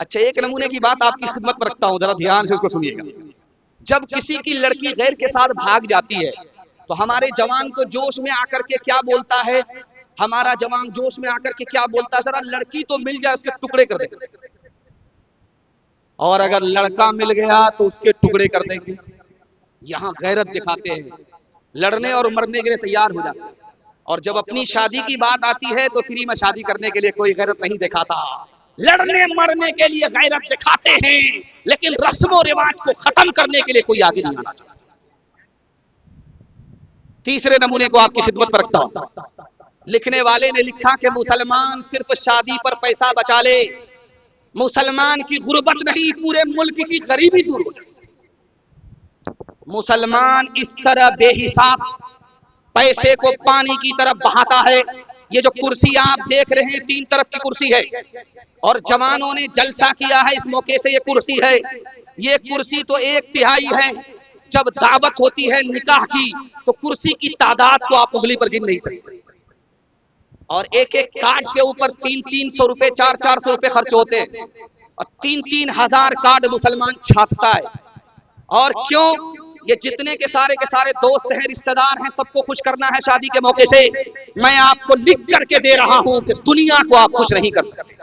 अच्छा, एक नमूने की बात आपकी खिदमत पर रखता हूं, जरा ध्यान से उसको सुनिएगा। जब किसी की लड़की गैर के साथ भाग जाती है तो हमारे जवान को जोश में आकर के क्या बोलता है, हमारा जवान जोश में आकर के क्या बोलता है, जरा लड़की तो मिल जाए उसके टुकड़े कर देंगे, और अगर लड़का मिल गया तो उसके टुकड़े कर देंगे। यहां गैरत दिखाते हैं, लड़ने और मरने के लिए तैयार हो जाते हैं, और जब अपनी शादी की बात आती है तो फ्री में शादी करने के लिए कोई गैरत नहीं दिखाता। लड़ने मरने के लिए गैरत दिखाते हैं, लेकिन रस्म और रिवाज को खत्म करने के लिए कोई आगे नहीं आना चाहता। तीसरे नमूने को आपकी खिदमत पर रखता हूं। लिखने वाले ने लिखा कि मुसलमान सिर्फ शादी पर पैसा बचा ले, मुसलमान की गुर्बत नहीं, पूरे मुल्क की गरीबी दूर हो जाए। मुसलमान इस तरह बेहिसाब पैसे को पानी की तरफ बहाता है। ये जो कुर्सी आप देख रहे हैं, 3 तरफ की कुर्सी है, और जवानों ने जलसा किया है इस मौके से। ये कुर्सी है, ये कुर्सी तो 1/3 है। जब दावत होती है निकाह की तो कुर्सी की तादाद को आप उंगली पर गिन नहीं सकते, और एक एक कार्ड के ऊपर 300-300 रुपए, 400-400 रुपए खर्च होते हैं, और 3-3 हजार कार्ड मुसलमान छापता है। और क्यों? ये जितने के सारे दोस्त हैं, रिश्तेदार हैं, सबको खुश करना है शादी के मौके से। मैं आपको लिख करके दे रहा हूं कि दुनिया को आप खुश नहीं कर सकते।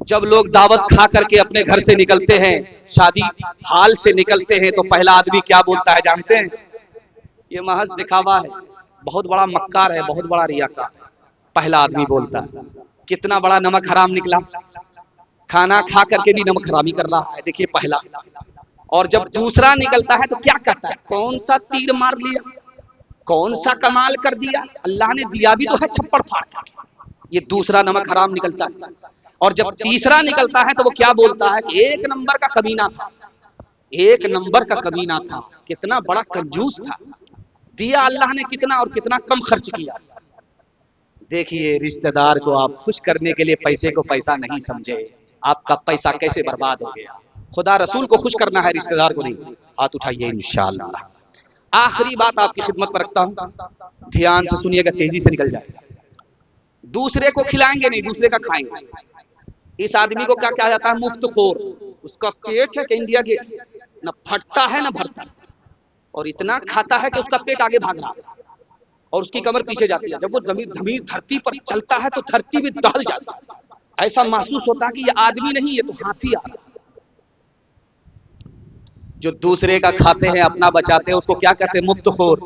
जब लोग दावत खा करके अपने घर से निकलते हैं, शादी हाल से निकलते हैं, तो पहला आदमी क्या बोलता है जानते हैं? ये महज दिखावा है, बहुत बड़ा मक्कार है, बहुत बड़ा रियाकार। पहला आदमी बोलता है। कितना बड़ा नमक हराम निकला, खाना खा करके भी नमक हरामी कर रहा है, देखिए पहला। और जब दूसरा निकलता है तो क्या करता है? कौन सा तीर मार लिया, कौन सा कमाल कर दिया, अल्लाह ने दिया भी तो है छप्पड़ फाड़ के। ये दूसरा नमक हराम निकलता है। और जब तीसरा निकलता है तो वो क्या बोलता है कि 1 नंबर का कमीना था, 1 नंबर का कमीना था, कितना बड़ा कंजूस था, दिया अल्लाह ने कितना और कितना कम खर्च किया। देखिए, रिश्तेदार को आप खुश करने के लिए पैसे को पैसा नहीं समझे, आपका पैसा कैसे बर्बाद हो गया। खुदा रसूल को खुश करना है, रिश्तेदार को नहीं। हाथ उठाइए इंशाअल्लाह। आखिरी बात आपकी खिदमत पर रखता हूं, ध्यान से सुनिएगा, तेजी से निकल जाएगा। दूसरे को खिलाएंगे नहीं, दूसरे का खाएंगे। इस आदमी को क्या कहा जाता है? मुफ्तखोर। उसका पेट है कि इंडिया गेट, न फटता है न भरता, और इतना खाता है कि उसका पेट आगे भाग रहा है और उसकी कमर पीछे जाती है। जब वो जमीन धरती पर चलता है तो धरती भी दहल जाती है। ऐसा महसूस होता है कि ये आदमी नहीं, ये तो हाथी आ रहा है। जो दूसरे का खाते हैं, अपना बचाते हैं, उसको क्या कहते हैं? मुफ्तखोर।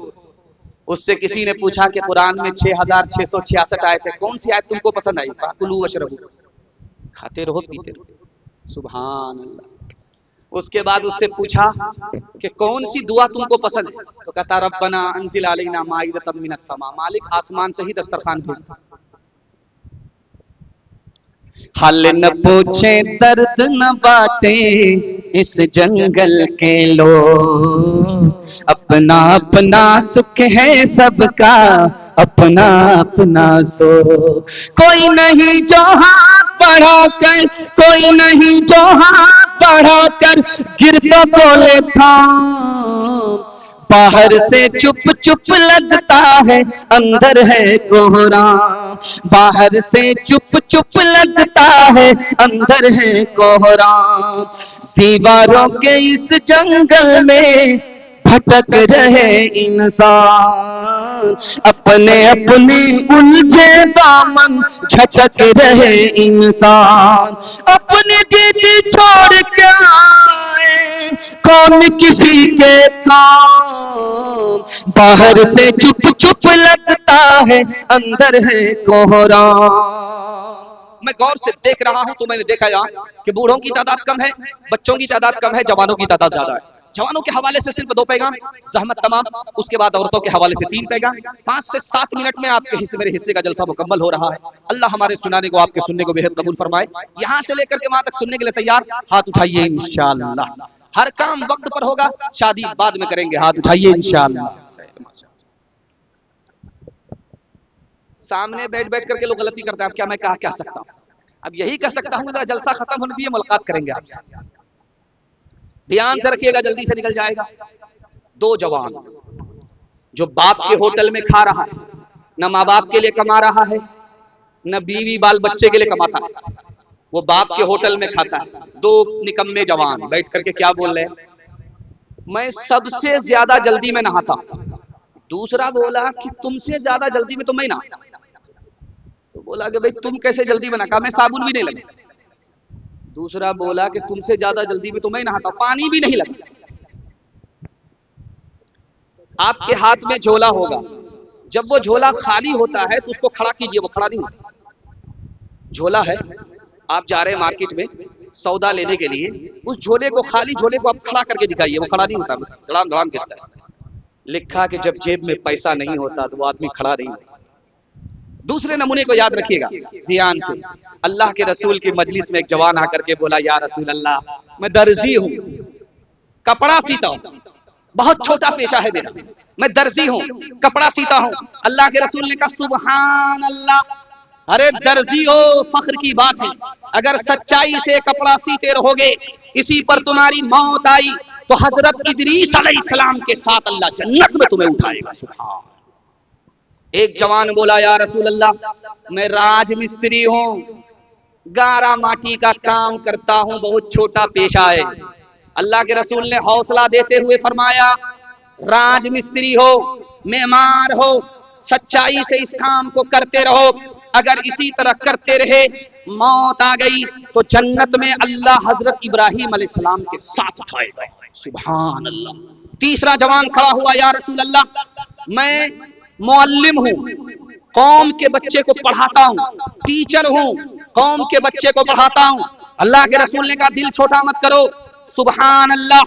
उससे किसी ने पूछा कि कुरान में 6666 आयत है, कौन सी आयत तुमको पसंद आई? कुलू वशरबू, खाते रहो पीते रहो। सुभान अल्लाह। उसके बाद उससे पूछा कि कौन सी दुआ तुमको पसंद है? तो कहता रब्बना अंजिल अलैना माइदतम मिनस समा, मालिक आसमान से ही दस्तरखान भेज दो। हाल न पूछे दर्द न बाटे इस जंगल के लोग, अपना अपना सुख है सबका, अपना अपना सो। कोई नहीं जो हाथ बढ़ाकर, कोई नहीं जो हाथ बढ़ाकर गिरता बोले था, बाहर से चुप चुप लगता है, अंदर है कोहरा। बाहर से चुप चुप लगता है, अंदर है कोहरा। दीवारों के इस जंगल में भटक रहे इंसान, अपने अपने उलझे दामन झटक रहे इंसान। अपने दीदी छोड़ के आए कौन किसी के काम, बाहर से चुप चुप लगता है, अंदर है कोहरा। मैं गौर से देख रहा हूं तो मैंने देखा यहाँ कि बूढ़ों की तादाद कम है, बच्चों की तादाद कम है, जवानों की तादाद ज्यादा है। जवानों के हवाले से सिर्फ 2 पैगाम, जहमत तमाम। उसके बाद औरतों के हवाले से 3 पैगाम। 5 से 7 मिनट में आपके हिस्से मेरे हिस्से का जलसा मुकम्मल हो रहा है। अल्लाह हमारे सुनाने को, आपके सुनने को बेहद कबूल फरमाए। यहाँ से लेकर के वहां तक सुनने के लिए तैयार? हाथ उठाइए इंशाअल्लाह। हर काम वक्त पर होगा, शादी बाद में करेंगे। हाथ उठाइए इंशाअल्लाह। सामने बैठ बैठ करके लोग गलती करते हैं। अब क्या मैं क्या सकता हूँ? अब यही कह सकता हूँ, जरा जलसा खत्म होने दिए, मुलाकात करेंगे आपसे। ध्यान से रखिएगा, जल्दी से निकल जाएगा। 2 जवान जो बाप के होटल में खा रहा है, न माँ बाप के लिए कमा रहा है, न बीवी बाल बच्चे के लिए कमाता है, वो बाप के होटल में खाता है। दो निकम्मे जवान बैठ करके क्या बोल रहे हैं, मैं सबसे ज्यादा जल्दी में नहाता हूं। दूसरा बोला कि तुमसे ज्यादा जल्दी में तो मैं नहाता। तो बोला कि भाई तुम कैसे जल्दी में नहा, कहा मैं साबुन भी नहीं लगा। दूसरा बोला कि तुमसे ज्यादा जल्दी में तो मैं नहाता हूं, पानी भी नहीं लगा। आपके हाथ में झोला होगा, जब वो झोला खाली होता है तो उसको खड़ा कीजिए, वो खड़ा नहीं होता। झोला है, आप जा रहे हैं मार्केट में सौदा लेने के लिए, उस झोले को, खाली झोले को आप खड़ा करके दिखाइए, वो खड़ा नहीं होता, धड़ाम धड़ाम गिरता है। लिखा कि जब जेब में पैसा नहीं होता तो वो आदमी खड़ा नहीं होता। दूसरे नमूने को याद रखिएगा ध्यान से। अल्लाह के रसूल की मजलिस में एक जवान आकर के बोला, या रसूल अल्लाह, मैं दर्जी हूं, कपड़ा सीता हूं, बहुत छोटा पेशा है मेरा, मैं दर्जी हूं, कपड़ा सीता हूं। अल्लाह के रसूल ने कहा, सुभान अल्लाह, अरे दर्जी हो, फख्र की बात है। अगर सच्चाई से कपड़ा सीते रहोगे, इसी पर तुम्हारी मौत आई तो हजरत इदरीस अलैहिस्सलाम के साथ अल्लाह जन्नत में तुम्हें उठाएगा। सुभान। एक जवान बोला, या रसूल अल्लाह, मैं राजमिस्त्री हूं, गारा माटी का काम करता हूं, बहुत छोटा पेशा है। अल्लाह के रसूल ने हौसला देते हुए फरमाया, राजमिस्त्री हो, मेमार हो, सच्चाई से इस काम को करते रहो। अगर इसी तरह करते रहे, मौत आ गई तो जन्नत में अल्लाह हजरत इब्राहिम अलैहिस्सलाम के साथ उठाएगा। सुभान अल्लाह। तीसरा जवान खड़ा हुआ, या रसूल अल्लाह, मैं मुअल्लिम हूं, कौम के बच्चे को पढ़ाता हूं, टीचर हूं, कौम के बच्चे को पढ़ाता हूं। अल्लाह के रसूल ने कहा, दिल छोटा मत करो, सुभान अल्लाह,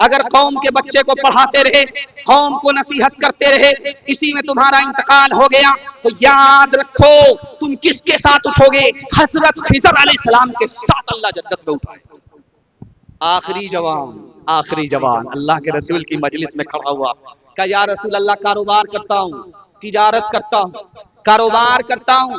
अगर कौम के बच्चे को पढ़ाते रहे, कौम को नसीहत करते रहे, इसी में तुम्हारा इंतकाल हो गया तो याद रखो तुम किसके साथ उठोगे, हजरत खिज़र अलैहिस्सलाम के साथ अल्लाह जन्नत में उठाएगा। आखिरी जवान अल्लाह के रसूल की मजलिस में खड़ा हुआ, कहा, या रसूल अल्लाह, कारोबार करता हूं, तिजारत करता हूं, कारोबार करता हूं,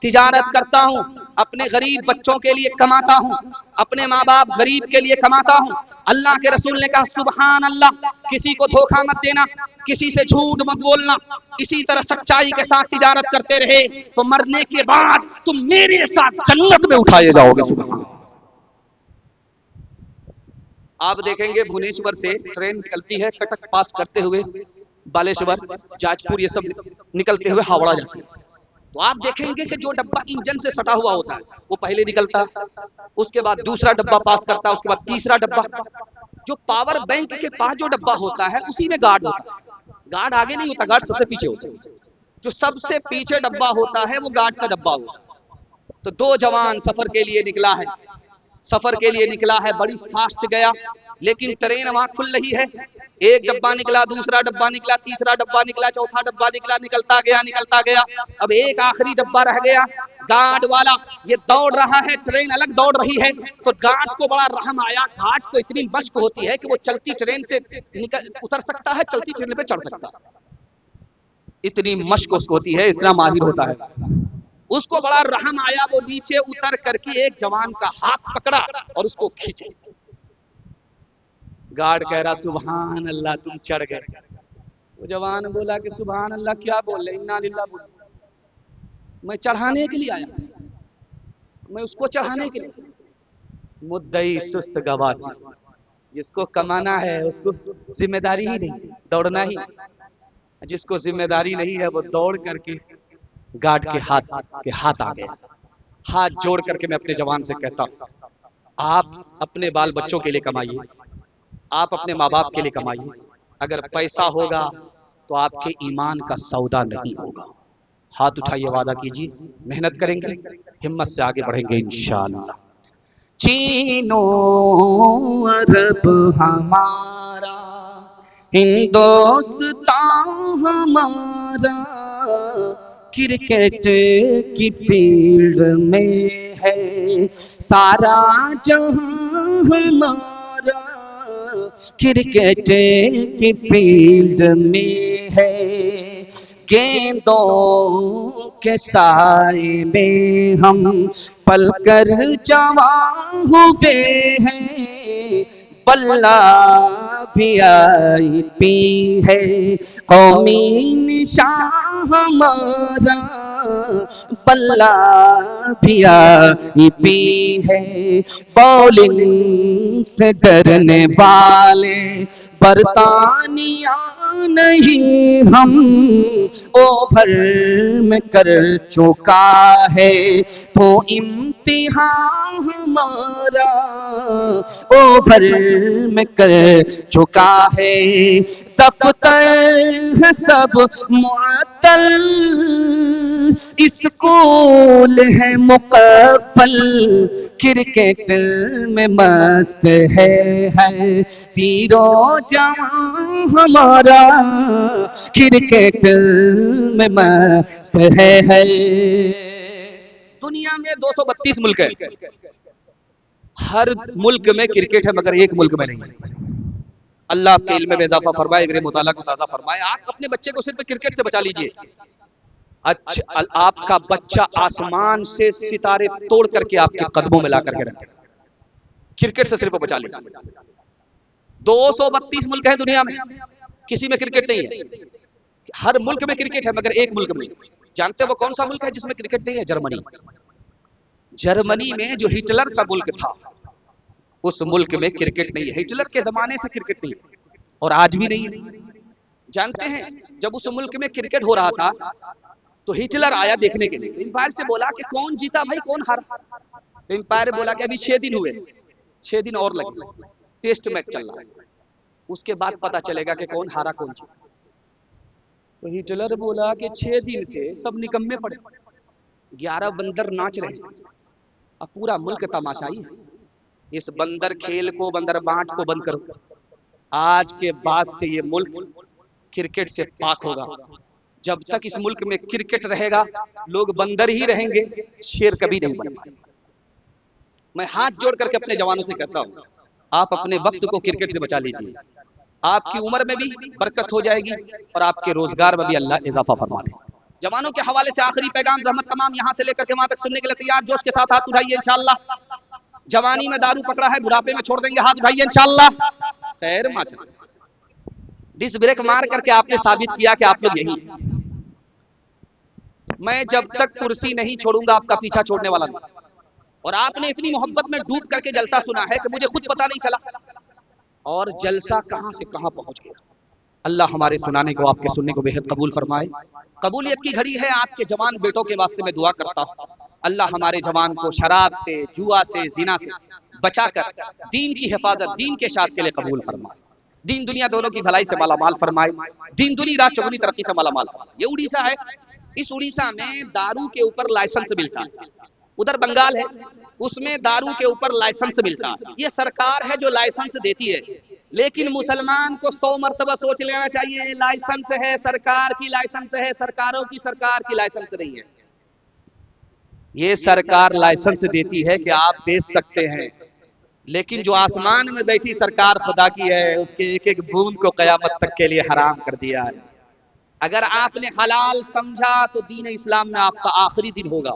तिजारत करता हूं, अपने गरीब बच्चों के लिए कमाता हूं, अपने माँ बाप गरीब के लिए कमाता हूं। अल्लाह के रसूल ने कहा, सुभान अल्लाह, किसी को धोखा मत देना, किसी से झूठ मत बोलना, इसी तरह सच्चाई के साथ तिजारत करते रहे तो मरने के बाद तुम मेरे साथ जन्नत में उठाए जाओगे। सुभान। आप देखेंगे भुवनेश्वर से ट्रेन निकलती है, कटक पास करते हुए बालेश्वर, जाजपुर, ये सब निकलते हुए हावड़ा जाते हैं। तो आप देखेंगे कि जो डब्बा इंजन से सटा हुआ होता है वो पहले निकलता है, उसके बाद दूसरा डब्बा पास करता है, उसके बाद तीसरा डब्बा। जो पावर बैंक के पास जो डब्बा होता है उसी में गार्ड होता है। गार्ड आगे नहीं होता, गार्ड सबसे पीछे होता है। जो सबसे पीछे डब्बा होता है वो गार्ड का डब्बा होता है। तो दो जवान सफर के लिए निकला है, सफर के लिए निकला है, बड़ी फास्ट गया, लेकिन ट्रेन वहां खुल रही है। एक डब्बा निकला, दूसरा डब्बा निकला, तीसरा डब्बा निकला, चौथा डब्बा निकला, निकलता गया। अब एक आखिरी डब्बा रह गया। गार्ड वाला ये दौड़ रहा है, ट्रेन अलग दौड़ रही है, तो गार्ड को बड़ा रहम आया। गार्ड को इतनी मश्क होती है कि वो चलती ट्रेन से उतर सकता है, चलती ट्रेन पे चढ़ सकता है, इतनी मश्क उसको होती है, इतना माहिर होता है। उसको बड़ा रहम आया, वो नीचे उतर करके एक जवान का हाथ पकड़ा और उसको खींचे। गार्ड कह रहा, सुभान अल्लाह, तुम चढ़ गए। वो जवान बोला कि सुभान अल्लाह क्या बोल रहे, इन्ना लिल्लाह बोल, मैं चढ़ाने के लिए आया, मैं उसको चढ़ाने के लिए। मुद्दई सुस्त गवाह, जिसको कमाना है उसको जिम्मेदारी ही नहीं, दौड़ना ही। जिसको जिम्मेदारी नहीं है वो दौड़ करके गार्ड के हाथ आ गया। हाथ जोड़ करके मैं अपने जवान से कहता हूं, आप अपने बाल बच्चों के लिए कमाइए, आप अपने माँ बाप के लिए कमाइए। अगर पैसा होगा तो आपके ईमान का सौदा नहीं होगा। हाथ उठाइए, वादा कीजिए, मेहनत करेंगे, हिम्मत से आगे बढ़ेंगे इंशाअल्लाह। चीनो अरब हमारा, हिंदुस्तान हमारा, क्रिकेट की फील्ड में है सारा जहां हमारा, क्रिकेट की फील्ड में है, गेंदों के साए में हम पलकर जवां हुए हैं, बल्ला VIP है, कौमी निशान हमारा बल्ला भी आईपी है। बॉलिंग से डरने वाले बरतानिया नहीं, हम ओवर में कर चुका है तो इम्तिहान हमारा ओवर में कर चुका है। दफ्तर है सब मुअत्तल, स्कूल है मुकफ्फल, क्रिकेट में मस्त है पीरो जवां हमारा, क्रिकेट में मस्त है। दुनिया में 232 मुल्क है, हर मुल्क में क्रिकेट है मगर एक मुल्क में नहीं है। अल्लाह आपके इल्म में इजाफा फरमाए, मेरे मुताला को ताज़ा फरमाए। आप अपने बच्चे को सिर्फ क्रिकेट से बचा लीजिए। अच्छा, आपका बच्चा आसमान से सितारे तोड़ करके आपके कदमों में ला करके रखेगा। क्रिकेट से सिर्फ बचा लीजिए। 232 मुल्क है दुनिया में, किसी में क्रिकेट नहीं है। हर मुल्क में क्रिकेट है मगर एक मुल्क में नहीं। जानते हो वो कौन सा मुल्क है जिसमें क्रिकेट नहीं है? जर्मनी। जर्मनी में जो हिटलर का मुल्क था, उस मुल्क में क्रिकेट नहीं है। हिटलर के जमाने से क्रिकेट नहीं है और आज भी नहीं है। जानते हैं जब उस मुल्क में क्रिकेट हो रहा था तो हिटलर आया देखने के लिए। एम्पायर से बोला कि कौन जीता भाई, कौन हारा? तो एम्पायर बोला कि अभी 6 दिन हुए, 6 दिन और लगे, टेस्ट मैच चल रहा है, उसके बाद पता चलेगा कि कौन हारा कौन जीता। तो हिटलर बोला कि 6 दिन से सब निकम्मे पड़े, 11 बंदर नाच रहे हैं, अब पूरा मुल्क तमाशाई है। इस बंदर खेल को, बंदर बांट को बंद करो। आज के बाद से ये मुल्क क्रिकेट से पाक होगा। जब तक इस मुल्क में क्रिकेट रहेगा लोग बंदर ही रहेंगे, शेर कभी नहीं बन पाएंगे। मैं हाथ जोड़ करके अपने जवानों से कहता हूं, आप अपने वक्त को क्रिकेट से बचा लीजिए। आपकी उम्र में भी बरकत हो जाएगी और आपके रोजगार में भी अल्लाह इजाफा फरमा दे। जवानों के हवाले से आखिरी पैगाम, जहमत तमाम यहां से लेकर के वहां तक सुनने के लिए तैयार, जोश के साथ हाथ उठाइए इंशाअल्लाह। जवानी में दारू पकड़ा है, बुढ़ापे में छोड़ देंगे, हाथ उठाइए इंशाअल्लाह। खैर माशा, डिस ब्रेक मार करके आपने साबित किया कि आप लोग यही हैं। मैं जब तक कुर्सी नहीं छोड़ूंगा आपका पीछा छोड़ने वाला नहीं। और आपने इतनी मोहब्बत में डूब करके जलसा सुना है कि मुझे खुद पता नहीं चला और जलसा कहां से कहां पहुंच गया। अल्लाह हमारे सुनाने को, आपके सुनने को बेहद कबूल फरमाए। कबूलियत की घड़ी है, आपके जवान बेटों के वास्ते में दुआ करता हूं। अल्लाह हमारे जवान को शराब से, जुआ से, जिना से बचाकर दीन की हिफाजत, दीन के साथ के लिए कबूल फरमाए। दीन दुनिया दोनों की भलाई से मालामाल फरमाए, दीन दुनी रात चौगुनी तरक्की से मालामाल फरमाए। ये उड़ीसा है, इस उड़ीसा में दारू के ऊपर लाइसेंस मिलता है। उधर बंगाल है, उसमें दारू के ऊपर लाइसेंस मिलता है। ये सरकार है जो लाइसेंस देती है, लेकिन मुसलमान को 100 मरतबा सोच लेना चाहिए, लाइसेंस है सरकार की, लाइसेंस है सरकारों की, सरकार की लाइसेंस नहीं है। ये सरकार लाइसेंस देती है कि आप बेच सकते हैं, लेकिन जो आसमान में बैठी सरकार खुदा की है, उसके एक एक बूंद को कयामत तक के लिए हराम कर दिया है। अगर आपने हलाल समझा तो दीन इस्लाम में आपका आखिरी दिन होगा,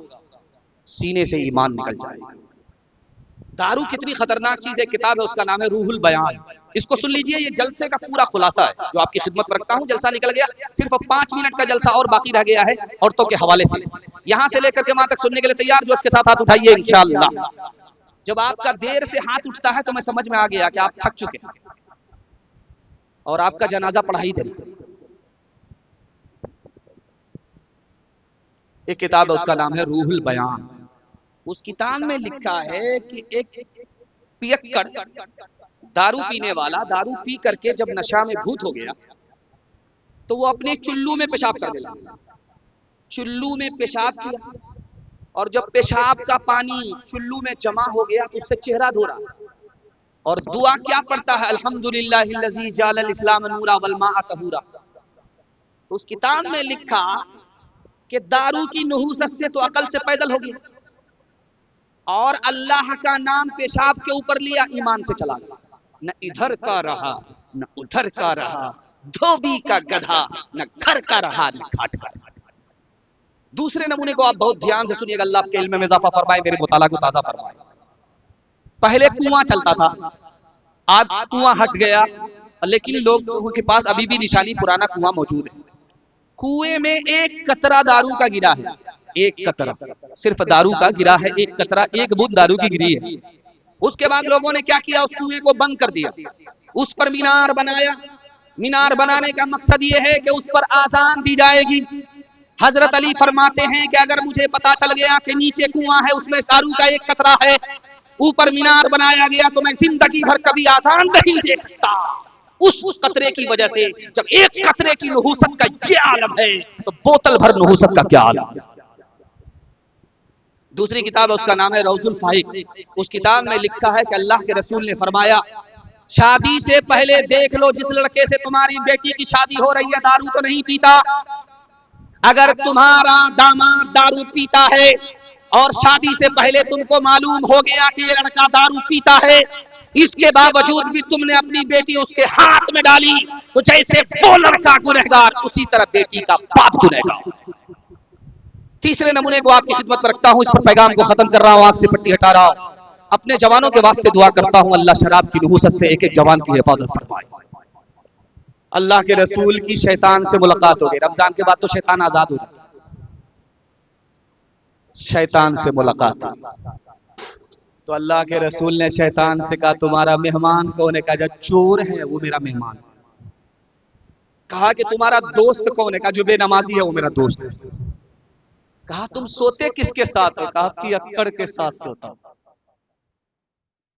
सीने से ईमान निकल जाएगा। दारू कितनी खतरनाक चीज है, किताब है, उसका नाम है रूहुल बयान। इसको सुन लीजिए, ये जलसे का पूरा खुलासा है जो आपकी खिदमत में रखता हूँ। जलसा निकल गया, सिर्फ 5 मिनट का जलसा और बाकी रह गया है औरतों के हवाले से। यहां से लेकर के वहां तक सुनने के लिए तैयार, जो उसके साथ हाथ उठाइए इंशाअल्लाह। जब आपका देर से हाथ उठता है तो मैं समझ में आ गया कि आप थक चुके हैं और आपका जनाजा पढ़ाई दे। एक किताब है, उसका नाम है रूहुल बयान। उस किताब में लिखा है कि एक पियक्कड़, दारू पीने वाला, दारू पी करके जब नशा में भूत हो गया तो वो अपने चुल्लू में पेशाब करने लगा। चुल्लू में पेशाब किया और जब पेशाब का पानी चुल्लू में जमा हो गया तो उससे चेहरा धोरा और दुआ क्या पढ़ता है, अल्हम्दुलिल्लाहिल्लज़ी जअलल इस्लाम नूरा वल माअ तहूरा। उस किताब में लिखा कि दारू की नहूसत से तो अकल से पैदल हो गया और अल्लाह का नाम पेशाब के ऊपर लिया, ईमान से चला गया। न इधर का रहा न उधर का रहा, धोबी का गधा, न घर का रहा न घाट का। दूसरे नमूने को आप बहुत ध्यान से सुनिएगा, अल्लाह आपके इल्म में इजाफा फरमाए, मेरे मुताला को ताजा फरमाए। पहले कुआं चलता था, आज कुआं हट गया, लेकिन लोगों के पास अभी भी निशानी पुराना कुआं मौजूद है। कुएं में एक कतरा दारू का गिरा है, एक कतरा सिर्फ दारू का गिरा है, एक कतरा, एक बूंद दारू की गिरी है। उसके बाद लोगों ने क्या किया, उस कुएं को बंद कर दिया, उस पर मीनार बनाया। मीनार बनाने का मकसद ये है कि उस पर आजान दी जाएगी। हजरत अली फरमाते हैं कि अगर मुझे पता चल गया कि नीचे कुआं है, उसमें दारू का एक कतरा है, ऊपर मीनार बनाया गया, तो मैं जिंदगी भर कभी आजान नहीं दे सकता। उस कतरे की वजह से, जब एक कतरे की नहुसत का ये आलम है, तो बोतल भर नहुसत का क्या आलम। दूसरी किताब है, उसका नाम है रौजुल फाहिक। उस किताब में लिखा है कि अल्लाह के रसूल ने फरमाया, शादी से पहले देख लो जिस लड़के से तुम्हारी बेटी की शादी हो रही है दारू तो नहीं पीता। अगर तुम्हारा दामाद दारू पीता है और शादी से पहले तुमको मालूम हो गया कि ये लड़का दारू पीता है, इसके बावजूद भी तुमने अपनी बेटी उसके हाथ में डाली, तो जैसे वो लड़का गुनहगार, उसी तरह बेटी का बाप गुनहगार। तीसरे नमूने को आपकी खिदमत में रखता हूं, इस पर पैगाम को खत्म कर रहा हूं, आंख से पट्टी हटा रहा हूं। अपने जवानों के वास्ते दुआ करता हूं, अल्लाह शराब की नहुसत से एक एक जवान की हिफाजत फरमाए। अल्लाह के रसूल की शैतान से मुलाकात हो गई, रमजान के बाद तो शैतान आजाद हो जाता, शैतान से मुलाकात तो अल्लाह के रसूल ने शैतान से कहा, तुम्हारा मेहमान कौन है? कहा, जो चोर है वो मेरा मेहमान। कहा कि तुम्हारा दोस्त कौन है? कहा, जो बेनमाजी है वो मेरा दोस्त है। कहा, तुम सोते किसके साथ हो? कहा, कि अक्कड़ के साथ सोता हूं।